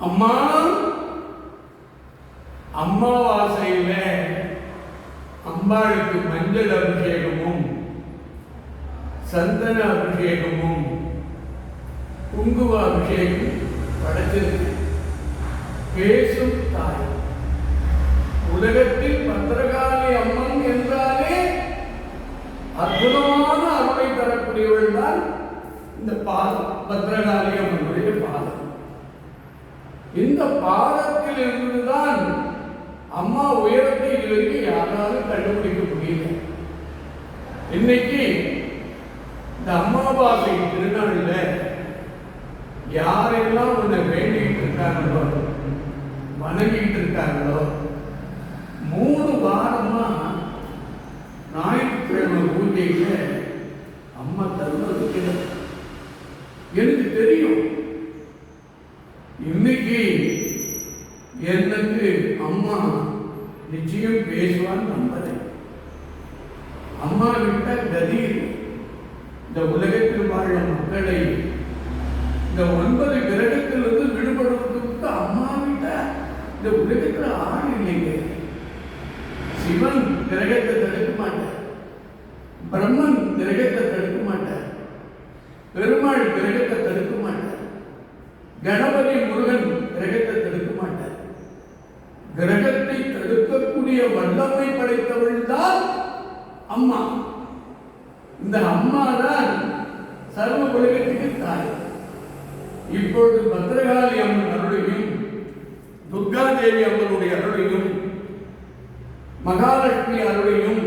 அம்மா அமாவாசையில அம்பாளுக்கு மஞ்சள் அபிஷேகமும் சந்தன அபிஷேகமும் குங்கும அபிஷேகம் படைச்சிருக்கு. பேசும் தாய். உலகத்தில் பத்திரகாளி அம்மன் என்றாலே அற்புதமான அருளை தரக்கூடியவள் தான் இந்த பாதம், பத்திரகாளி அம்மனுடைய பாதம். இந்த பாதத்தில் இருந்துதான் அம்மா உயரத்தை இதுவரைக்கும் யாராலும் கண்டுபிடிக்க முடியல. இன்னைக்கு இந்த அமாவாசை திருநாள்ல யாரெல்லாம் உன்னை வேண்டிட்டு இருக்காங்களோ, வணங்கிட்டு இருக்காங்களோ, 3 வாரமா ஞாயிற்றுக்கிழமை பூஜையில அம்மா தருணம் இருக்கிறது. எனக்கு தெரியும் இன்னைக்கு எனக்கு அம்மா நிச்சயம் பேசுவான்னு நம்புறேன். அம்மா விட்ட கதி இந்த உலகத்தில் வாழ மக்களை இந்த 9 கிரகத்திலிருந்து விடுபடுவதற்கு அம்மா விட்ட இந்த உலகத்தில் ஆள் இல்லைங்க. சிவன் கிரகத்தை தடுக்க மாட்டார், பிரம்மன் கிரகத்தை தடுக்க மாட்டார், பெருமாள் கிரகத்தை தடுக்க மாட்டார், கணபதி முருகன் கிரகத்தை தடுக்க மாட்டார். கிரகத்தை தடுக்கக்கூடிய வல்லமை படைத்தவள் தான் அம்மா. இந்த அம்மா தான் சர்வ உலகத்துக்கு தாய். இப்பொழுது பத்ரகாளி அம்மன் அருளையும், துர்காதேவி அம்மனுடைய அருளையும், மகாலட்சுமி அருளையும்,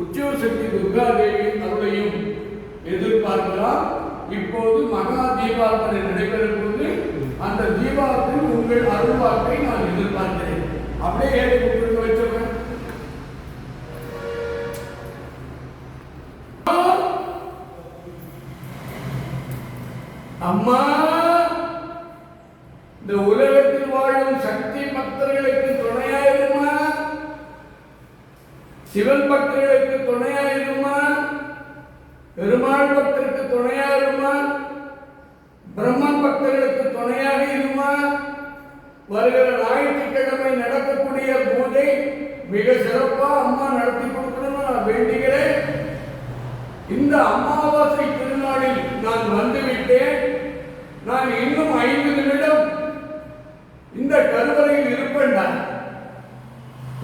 உச்சவசக்தி துர்காதேவி அருளையும் எதிர்பார்க்கலாம். இப்போது மகா தீபாவளி நடைபெறும் போது அந்த தீபாவளியில் உங்கள் அருள்வாக்கை நான் எதிர்பார்க்கிறேன். அப்படியே ஏழை உங்களுக்கு வச்சிருக்கேன். அம்மா இந்த உலகத்தில் வாழும் சக்தி பக்தர்களுக்கு துணையாயிருமா, சிவன் பக்தர்களுக்கு துணையாயிருமா, பெருமாள் பக்தருக்கு துணையாயிருமா, பிரம்மன் பக்தர்களுக்கு துணையாக இருமா. வருகிற ஞாயிற்றுக்கிழமை நடக்கக்கூடிய பூஜை மிக சிறப்பா அம்மா நடத்தி கொடுக்கணும்னு நான் வேண்டுகிறேன். இந்த அமாவாசை திருநாளில் நான் வந்துவிட்டேன். நான் இன்னும் 5 நிமிடம் இந்த கருவறையில் இருப்பேன்டா.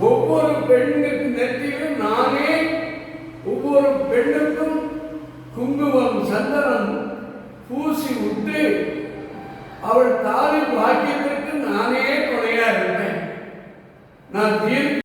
ஒவ்வொரு பெண்ணுக்கு நெற்றியிலும் நானே ஒவ்வொரு பெண்ணுக்கும் குங்குமம் சந்தனம் பூசி விட்டு அவள் தாலி பாக்கியத்திற்கு நானே துணையா இருப்பேன். நான் தீர்க்க